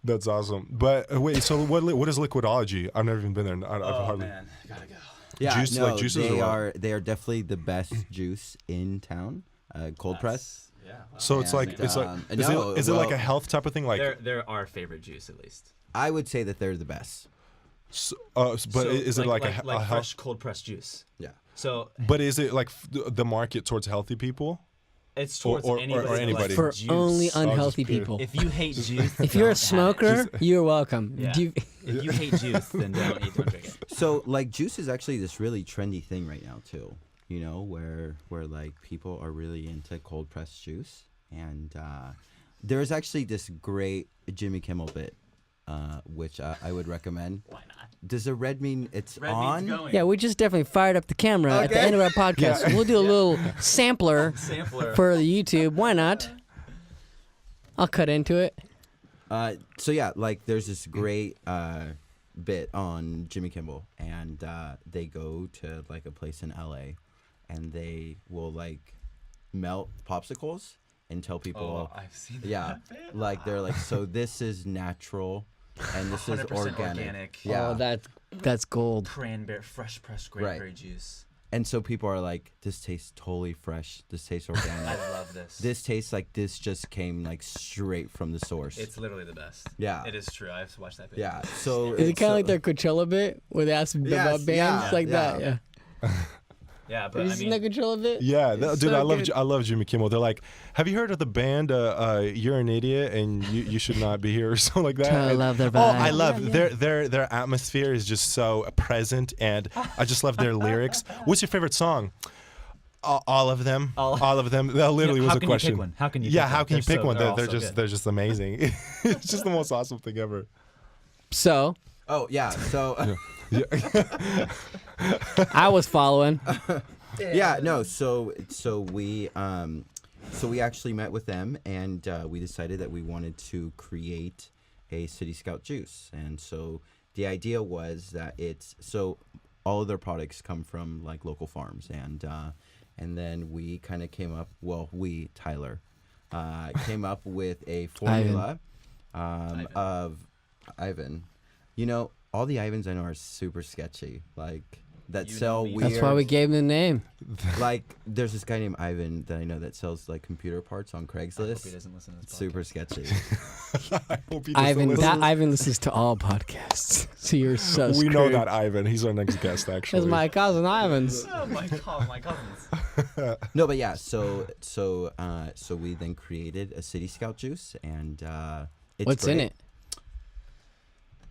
That's awesome. But wait, so what is liquidology? I've never even been there. I've hardly. Man, gotta go. Yeah, Juice, no, like juices they or what? are definitely the best juice in town. Cold press. Yeah. Wow. So it's like And, is no, it like a well, health type of thing? Like, they're our favorite juice, at least. I would say that they're the best. but So, is it like a fresh health? cold pressed juice? Yeah. So But is it like the market towards healthy people? it's towards or anybody. that anybody. likes For juice. only just unhealthy pure. people. If you hate juice, If you're a don't have it. smoker, you're welcome. Yeah. Do you- If you hate juice, then don't drink it. So like juice is actually this really trendy thing right now too. You know, where like people are really into cold pressed juice, and there's actually this great Jimmy Kimmel bit, which I would recommend. Why not? Does the red mean it's Red on? means going. yeah, we just definitely fired up the camera at the Okay. end of our podcast. We'll do a little sampler Sampler. for the YouTube. Why not? I'll cut into it. So yeah, like there's this great bit on Jimmy Kimmel, and they go to like a place in LA, and they will like melt popsicles and tell people, I've seen yeah, that. like they're like, so this is natural, and this is 100% organic. organic. Yeah, Oh, that's gold. Cranberry, fresh pressed cranberry juice. and so people are like, this tastes totally fresh. This tastes organic. I love this. This tastes like this just came like straight from the source. It's literally the best. Yeah. It is true. I've watched that video. Yeah. So Is it kind so- of like their Coachella bit where they ask Yes, about bands yeah, like yeah. that? Yeah. Yeah, Have but you I seen mean, that Coachella bit? Yeah, It's dude, so I love good. I love Jimmy Kimmel. They're like, have you heard of the band You're an Idiot and you should not be here or something like that? I love their Oh, I vibe. love their atmosphere is just so present, and I just love their lyrics. What's your favorite song? All of them. All of them. That literally was how a can question. You pick one? How can you? Yeah, pick how one? can you They're pick one? all They're so just good. they're just amazing. It's just the most awesome thing ever. So Oh yeah. So I was following. yeah. No. So we actually met with them, and we decided that we wanted to create a CityScout juice, and so the idea was that it's so all of their products come from like local farms, and then we kind of came up. Well, Tyler came up with a formula of Ivan. You know, all the Ivans I know are super sketchy, like that You sell know me. weird. That's why we gave him the name. Like, there's this guy named Ivan that I know that sells like computer parts on I hope he Craigslist. doesn't listen to this. Super sketchy. I hope he doesn't Ivan, listen. that Ivan listens to all podcasts. So you're so We screwed. know that Ivan. He's our next guest, actually. That's my cousin Ivan's. Oh my god, my cousins. No, but yeah. So we then created a CityScout juice, and it's What's in great. it?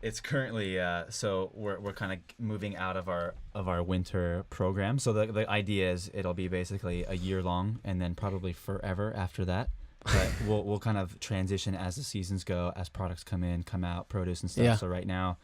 It's currently so we're kind of moving out of our winter program. So the idea is it'll be basically a year long, and then probably forever after that. But we'll kind of transition as the seasons go, as products come in, come out, produce and stuff. Yeah. So right now,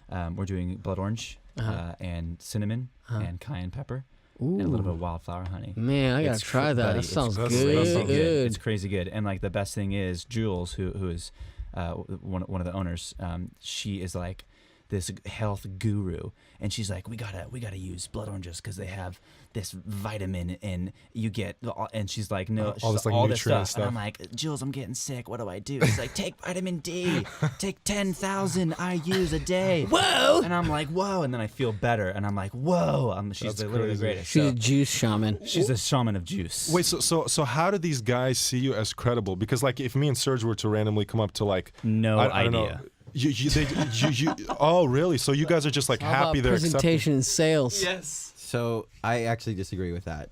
we're doing blood orange and cinnamon and cayenne pepper and a little bit of wildflower honey. Man, I gotta It's try that. buddy, That sounds that's good. crazy good. It's crazy good. And like the best thing is Jules, who is one of the owners. She is like this health guru, and she's like, we gotta use blood oranges because they have this vitamin, and you get. And she's like, no, all this, like, all this nutrient stuff. And I'm stuff. like, Jules, I'm getting sick. What do I do? She's like, take vitamin D. Take 10,000 IU's a day. Whoa! And I'm like, whoa. And then I feel better, and I'm like, whoa. She's That's literally the crazy. greatest. She's a So, juice shaman. she's a shaman of juice. Wait, so how do these guys see you as credible? Because like, if me and Serge were to randomly come up to like, No I don't know, idea. oh really? So you guys are just like How happy about they're accepting? presentation and sales? Yes. So I actually disagree with that.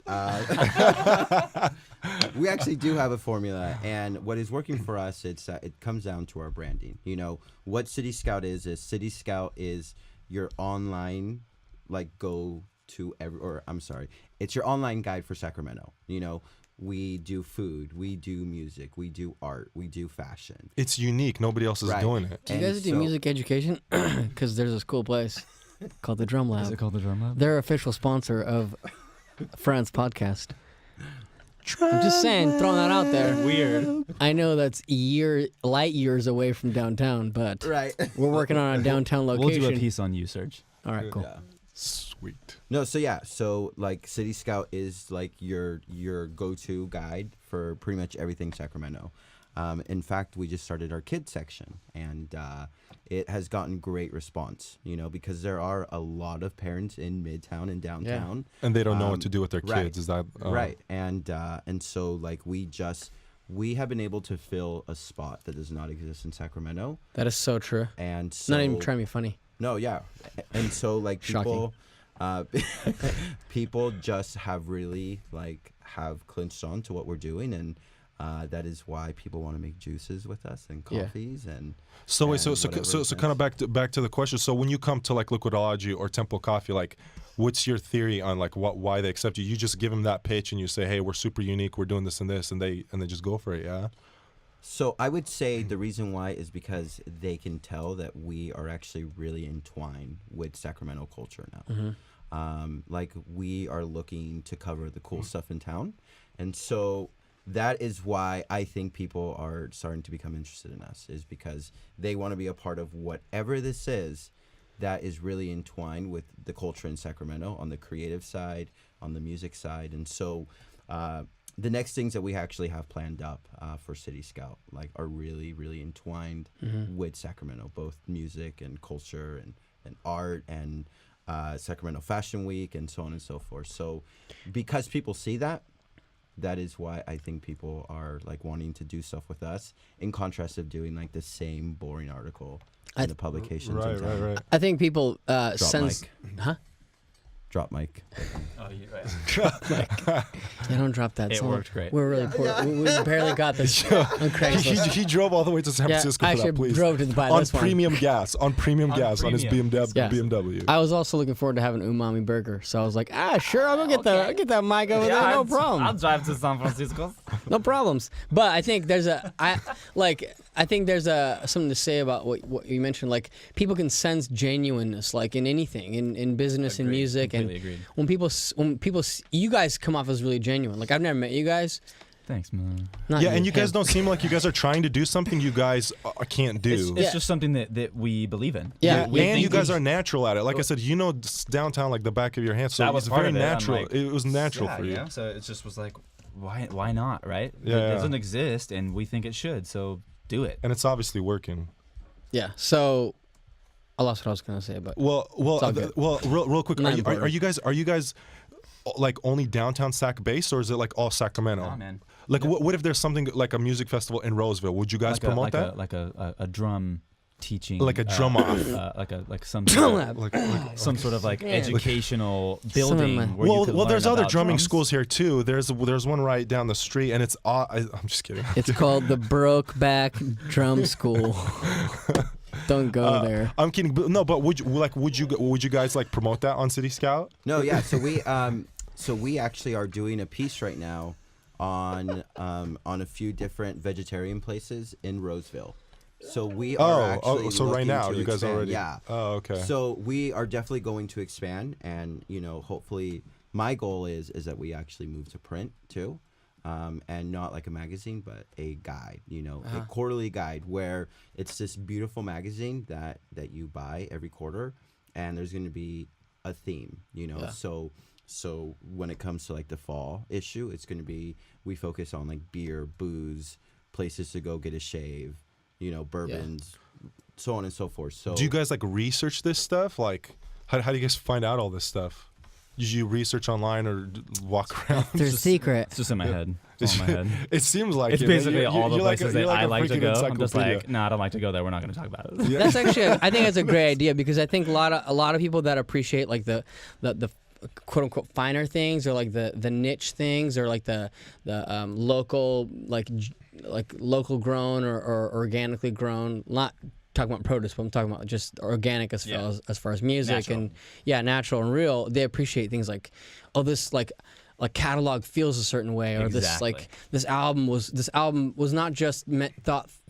We actually do have a formula, and what is working for us, it comes down to our branding. You know, what CityScout is CityScout is your online, like, it's your online guide for Sacramento. You know, we do food, we do music, we do art, we do fashion. It's unique. Nobody else is Right. doing it. Do you And guys do so- music education? Because there's this cool place called the Drum Lab. Is it called the Drum Lab? They're official sponsor of Frendz podcast. I'm just saying, throwing that out there. Weird. I know that's light years away from downtown, but Right. we're working on a downtown We'll location. do a piece on you, Serge. All right, cool. Yeah. Sweet. No, so like CityScout is like your go-to guide for pretty much everything Sacramento. In fact, we just started our kids section, and it has gotten great response, because there are a lot of parents in Midtown and downtown. And they don't know what to do with their right, kids. Is that right? And so like we have been able to fill a spot that does not exist in Sacramento. That is so true. And so, Not even trying to be funny. No, yeah. And so like people Shocking. people just have really have clinched on to what we're doing, and that is why people want to make juices with us and coffees and so wait, so whatever kind of back to the question. So when you come to like Liquidology or Temple Coffee, like what's your theory on like why they accept you? You just give them that pitch and you say, hey, we're super unique, we're doing this and this, and they just go for it. Yeah. So I would say the reason why is because they can tell that we are actually really entwined with Sacramento culture now. Like we are looking to cover the cool stuff in town, and so that is why I think people are starting to become interested in us, is because they want to be a part of whatever this is that is really entwined with the culture in Sacramento on the creative side, on the music side. And so the next things that we actually have planned up for CityScout are really, really entwined with Sacramento, both music and culture and art and Sacramento Fashion Week and so on and so forth. So because people see that, that is why I think people are wanting to do stuff with us, in contrast of doing the same boring article in the publications. Right. I think people Drop sense, mic. huh? Drop mic. Oh, you're right. Yeah, don't drop that. It worked great. We're really poor. We barely got this on Craigslist. he drove all the way to San Francisco I for that, actually please. drove to buy on this one. premium gas, on premium gas, on his premium. BMW. I was also looking forward to having umami burger, so I was like, sure, I'll go get that mic over there, no problem. I'll drive to San Francisco. No problems. But I think there's something to say about what you mentioned. Like people can sense genuineness, in anything, in business and Agreed. music, Completely and agreed. when people, you guys come off as really genuine. Like I've never met you guys. Thanks, man. Not Yeah, and you guys him. don't seem like you guys are trying to do something you guys can't do. It's just something that we believe in. Yeah, We and think you guys are natural at it. Like I said, downtown like the back of your hand. So That was it's part very of it. I'm natural. like, It was natural for you. Yeah, so it just was like, why not, right? Yeah, It yeah. doesn't exist, and we think it should, so do it. And it's obviously working. Yeah. So I lost what I was gonna say, but Well, all good. real quick. Not Are important. you guys like only downtown Sac based, or is it like all Sacramento? Nah, man. Like what if there's something like a music festival in Roseville? Would you guys promote that? Like a drum teaching, Like a drum off. like some Drum sort of, like some sort of Man. educational Some of building. my- Where you could well, there's learn other about drumming drums. schools here too. There's one right down the street, and it's I'm just kidding. it's called the Brokeback Drum School. Don't go there. I'm kidding. But would you guys like promote that on CityScout? No, yeah. So we actually are doing a piece right now on a few different vegetarian places in Roseville. So we are actually so right looking now to you guys expand. already. Yeah. Oh, okay. So we are definitely going to expand, and hopefully, my goal is that we actually move to print too, and not like a magazine, but a guide. A quarterly guide where it's this beautiful magazine that you buy every quarter, and there's going to be a theme. So when it comes to like the fall issue, it's going to be, we focus on like beer, booze, places to go get a shave, bourbons, so on and so forth. So do you guys like research this stuff? Like, how do you guys find out all this stuff? Did you research online or walk around? There's a secret. It's just in my head. It's all in my head. It seems like It's it. basically You're- all the you're like places you're that I a like to freaking go. I'm just encyclopedia. like, no, I don't like to go there. We're not going to talk about it. Yeah. That's actually, I think that's a great idea, because I think a lot of people that appreciate like the quote unquote finer things, or like the niche things, or like the local like local grown or organically grown. Not talking about produce, but I'm talking about just organic as far as music. Natural. And natural and real. They appreciate things like, oh, this like catalog feels a certain way, or Exactly. this album was not just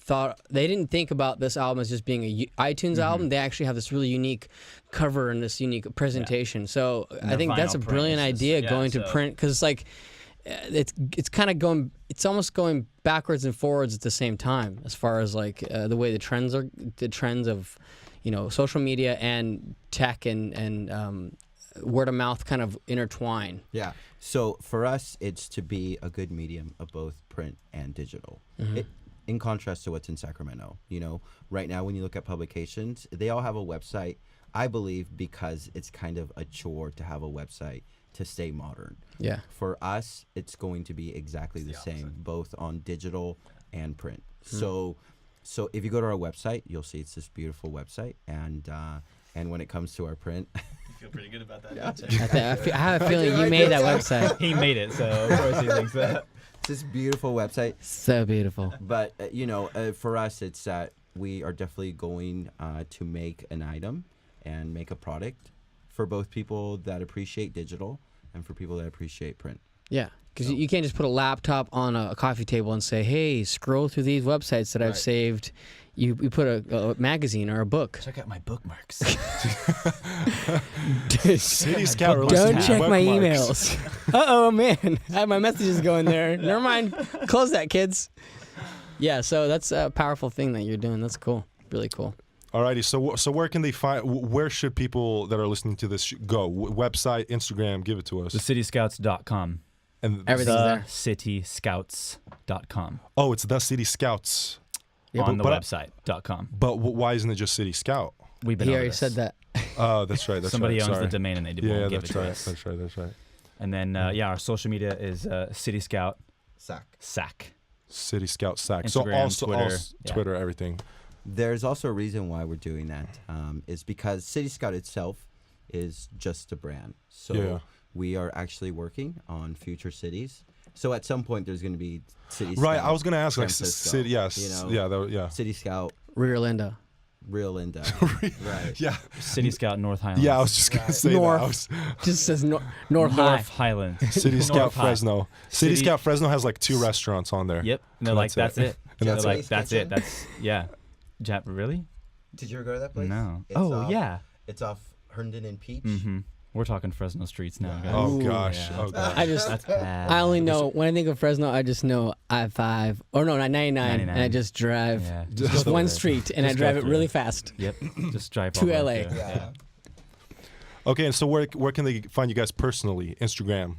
thought they didn't think about this album as just being a iTunes album. They actually have this really unique cover and this unique presentation. So I think that's a vinyl brilliant print is just- idea, yeah, going to so- print, because it's like it's kind of going, it's almost going backwards and forwards at the same time, as far as like the way the trends of social media and tech and word of mouth kind of intertwine. Yeah. So for us, it's to be a good medium of both print and digital. in contrast to what's in Sacramento. Right now when you look at publications, they all have a website, I believe, because it's kind of a chore to have a website to stay modern. Yeah. For us, it's going to be exactly the same, both on digital and print. So if you go to our website, you'll see it's this beautiful website, and when it comes to our print, You feel pretty good about that. Yeah. I have a feeling you made that website. He made it, so of course he thinks that. it's this beautiful website. So beautiful. But for us, it's that we are definitely going to make an item and make a product for both people that appreciate digital and for people that appreciate print. Yeah, because you can't just put a laptop on a coffee table and say, "Hey, scroll through these websites that I've saved." You put a magazine or a book. Check out my bookmarks. CityScout releases Don't check my bookmarks. emails. Oh man, I have my messages going there. Never mind. Close that, kids. Yeah, so that's a powerful thing that you're doing. That's cool. Really cool. Alrighty, so where can they find? Where should people that are listening to this go? Website, Instagram, give it to us. TheCityScouts.com. And Everything's there. TheCityScouts.com. Oh, it's the City Scouts. Yeah, on the but- website.com. But why isn't it just City Scout? We've been He over already this. said that. Oh, that's right. That's Somebody right. owns Sorry. the domain and they Yeah, won't give it that's to right. us. That's right. That's right. And then, our social media is CityScout SAC. City Scout Sack. Instagram, So also Twitter, yeah. Twitter, everything. There's also a reason why we're doing that, is because CityScout itself is just a brand. So Yeah. we are actually working on future cities. So at some point there's going to be CityScout. Right. I was gonna ask like Francisco, city. Yes. Yeah. Yeah. CityScout, Rear Linda. Real Linda. Right. Yeah. CityScout North Highlands. Yeah. I was just gonna say North. that. I was, Just says North High. North Highlands. City Scout North High. Fresno. City City- Scout Fresno has like 2 restaurants on there. Yep. And they're And like, that's it. And They're that's like, it. that's it. That's, yeah. Really? Did you ever go to that place? No. It's off- Yeah. It's off Herndon and Peach. Mm-hmm. We're talking Fresno streets now, guys. Oh Ooh. gosh. Yeah. Oh gosh. I just That's bad. I only know when I think of Fresno, I just know I-5 or no, 99, and I 99. just drive Yeah. just go one through it. street and I Just drive go it through really it. fast. Yep. Just drive To all LA. over. Yeah. Okay. And so where can they find you guys personally? Instagram.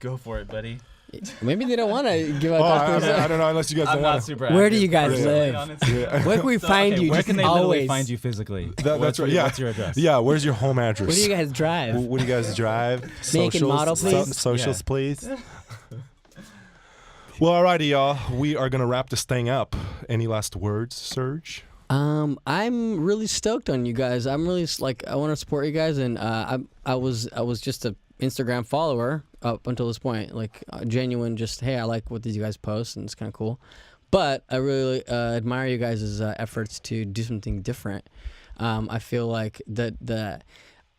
Go for it, buddy. Maybe they don't want to give Oh, out I that. don't know unless you guys I'm don't not want to. super Where do active. you guys Yeah. live? Honestly. Where can we find you? Where Just can they literally always. find you physically? That's What's right. your- Yeah. What's your address? Yeah. Where's your home address? Where do you guys drive? What do you guys drive? Make and model, please? Socials, Yeah. please. Well, alrighty, y'all. We are gonna wrap this thing up. Any last words, Serge? I'm really stoked on you guys. I'm really I want to support you guys, and I was just a Instagram follower up until this point, genuine. Just hey, I like what these guys post, and it's kind of cool. But I really admire you guys' efforts to do something different. I feel like the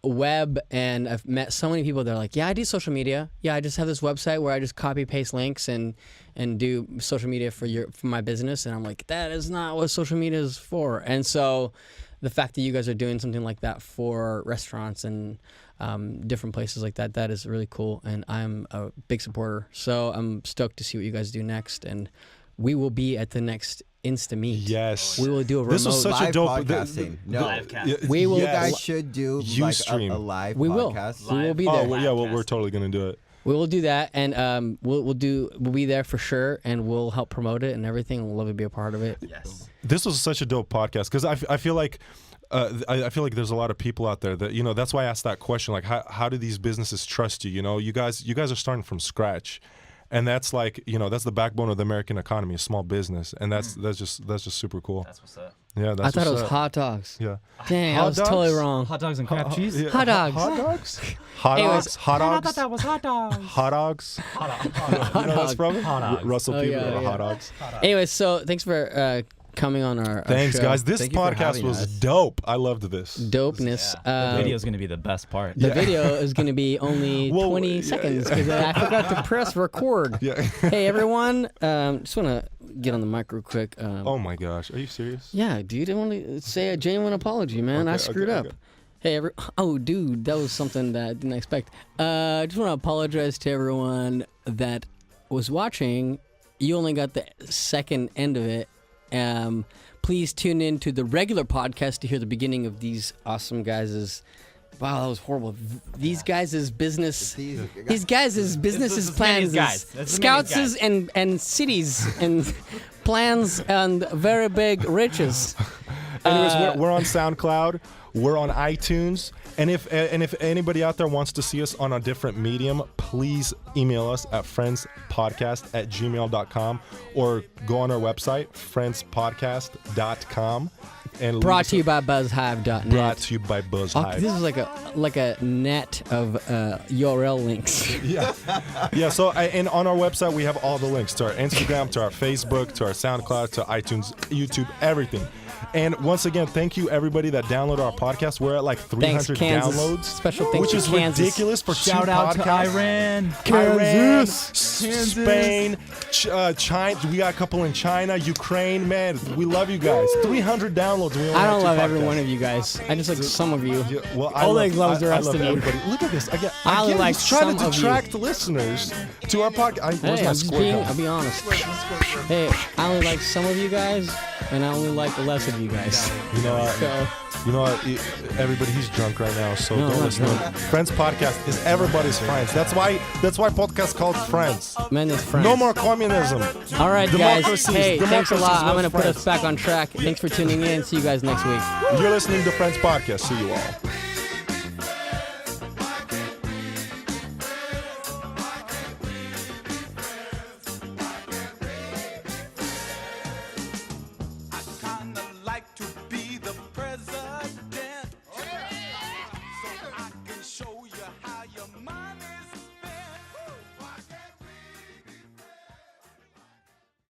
web, and I've met so many people that are like, yeah, I do social media. Yeah, I just have this website where I just copy paste links and do social media for my business. And I'm like, that is not what social media is for. And so the fact that you guys are doing something like that for restaurants and different places like that is really cool. And I'm a big supporter. So I'm stoked to see what you guys do next. And we will be at the next Insta Meet. Yes. We will do a remote. This was such a Live dope. podcasting. No. Live cast. Yeah, We will- You yes. guys should do Ustream. a live We will. podcast. We will be Oh there. well, yeah. Well, we're Live totally gonna do it. We will do that, and we'll be there for sure, and we'll help promote it and everything. We'll love to be a part of it. Yes. This was such a dope podcast because I feel like I feel like there's a lot of people out there that that's why I asked that question, like how do these businesses trust you? You guys are starting from scratch, and that's like that's the backbone of the American economy, small business, and that's just super cool. That's what's up. Yeah, that's I thought it was what's up. hot dogs. Yeah, Dang, I Hot was dogs? totally wrong. Hot dogs and crab cheese? Yeah, Hot dogs. Hot dogs. Hot Anyways, dogs. Hot dogs. that was hot dogs. Hot dogs. Hot You know that's dog. from? Hot dogs. Russell Oh, Peter yeah, with yeah. hot dogs. Anyway, so thanks for coming on our Thanks, show. guys. This Thank you for podcast having was us. dope. I loved this. Dopeness. The video is going to be the best part. The video is going to be only Well, 20 yeah, seconds because I forgot to press record. Yeah. Hey, everyone. Just want to get on the mic real quick. Oh my gosh, are you serious? Yeah, dude. I want to say a genuine apology, man. I Okay, screwed okay, up. okay. Hey, oh, dude, that was something that I didn't expect. I just want to apologize to everyone that was watching. You only got the second end of it. Please tune in to the regular podcast to hear the beginning of these awesome guys' Wow, that was horrible. These guys' business. These These guys' businesses It's plans, guys. It's the scouts guys. and cities and plans and very big riches. Anyways, we're on SoundCloud, we're on iTunes, and if anybody out there wants to see us on a different medium, please email us at frendspodcast@gmail.com or go on our website frendspodcast.com and Brought to you by BuzzHive.net. brought to you by Oh, BuzzHive. this is like a net of URL links. Yeah. So and on our website we have all the links to our Instagram, to our Facebook, to our SoundCloud, to iTunes, YouTube, everything. And once again, thank you everybody that downloaded our podcast. We're at like 300 Thanks, Kansas. downloads, Special thanks which to is Kansas. ridiculous for Shout two out to podcasts. Iran. Iran, Kansas. Spain, China. We got a couple in China, Ukraine. Man, we love you guys. 300 downloads. We only I have don't two love every podcasts. one of you guys. I just like some of you. Yeah, well, I Oleg love, loves the I rest love of you. everybody. Look at this. I Again, only like he's trying to some of you. detract listeners to our podcast. Hey, I'm just being, I'll be honest. Hey, I only like some of you guys, and I only like less of you guys. You know what? So, You know what? Everybody, he's drunk right now, so No, I'm don't not listen to drunk. him. Friends podcast is everybody's friends. That's why podcast called Friends. men is friends. No more communism. All right, guys. Democracies. Hey, thanks a lot. Democracies I'm going to love put us friends. back on track. Thanks for tuning in. See you guys next week. You're listening to Friends podcast. See you all.